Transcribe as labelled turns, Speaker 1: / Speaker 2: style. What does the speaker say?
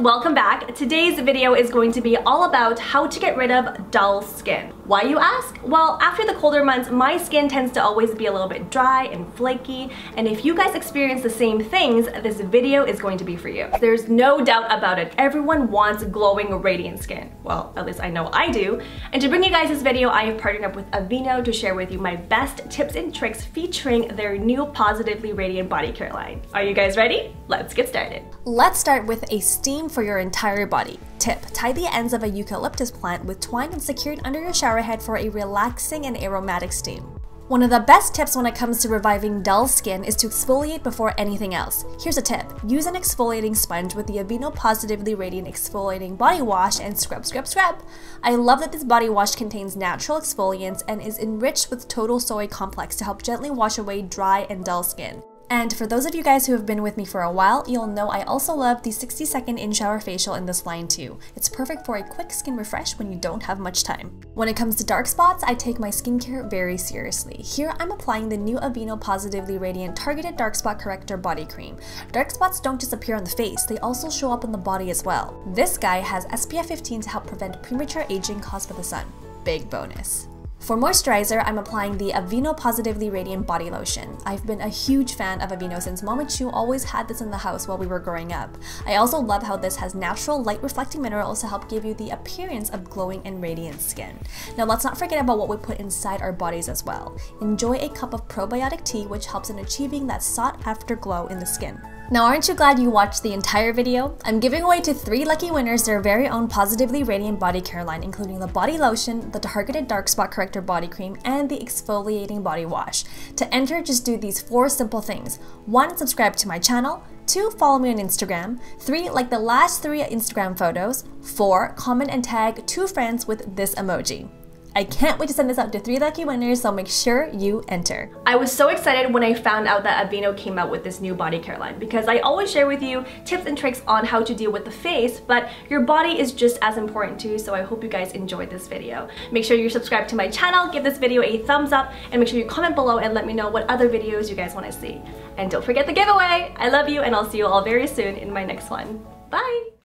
Speaker 1: welcome back. Today's video is going to be all about how to get rid of dull skin. Why, you ask? Well, after the colder months, my skin tends to always be a little bit dry and flaky, and if you guys experience the same things, this video is going to be for you. There's no doubt about it. Everyone wants glowing, radiant skin. Well, at least I know I do. And to bring you guys this video, I have partnered up with Aveeno to share with you my best tips and tricks featuring their new Positively Radiant body care line. Are you guys ready? Let's get started. Let's start with a steam for your entire body. Tip: tie the ends of a eucalyptus plant with twine and secure it under your shower head for a relaxing and aromatic steam. One of the best tips when it comes to reviving dull skin is to exfoliate before anything else. Here's a tip: use an exfoliating sponge with the Aveeno Positively Radiant Exfoliating Body Wash and scrub, scrub, scrub. I love that this body wash contains natural exfoliants and is enriched with total soy complex to help gently wash away dry and dull skin. And for those of you guys who have been with me for a while, you'll know I also love the 60-second in-shower facial in this line too. It's perfect for a quick skin refresh when you don't have much time. When it comes to dark spots, I take my skincare very seriously. Here I'm applying the new Aveeno Positively Radiant Targeted Dark Spot Corrector Body Cream. Dark spots don't just appear on the face, they also show up on the body as well. This guy has SPF 15 to help prevent premature aging caused by the sun. Big bonus. For moisturizer, I'm applying the Aveeno Positively Radiant Body Lotion. I've been a huge fan of Aveeno since Mom and Chiu always had this in the house while we were growing up. I also love how this has natural light-reflecting minerals to help give you the appearance of glowing and radiant skin. Now let's not forget about what we put inside our bodies as well. Enjoy a cup of probiotic tea, which helps in achieving that sought-after glow in the skin. Now, aren't you glad you watched the entire video? I'm giving away to 3 lucky winners their very own Positively Radiant body care line, including the body lotion, the Targeted Dark Spot Corrector body cream, and the exfoliating body wash. To enter, just do these 4 simple things. 1. Subscribe to my channel. 2. Follow me on Instagram. 3. Like the last 3 Instagram photos. 4. Comment and tag 2 friends with this emoji. I can't wait to send this out to 3 lucky winners, so make sure you enter. I was so excited when I found out that Aveeno came out with this new body care line because I always share with you tips and tricks on how to deal with the face, but your body is just as important too, so I hope you guys enjoyed this video. Make sure you're subscribed to my channel, give this video a thumbs up, and make sure you comment below and let me know what other videos you guys want to see. And don't forget the giveaway! I love you, and I'll see you all very soon in my next one. Bye!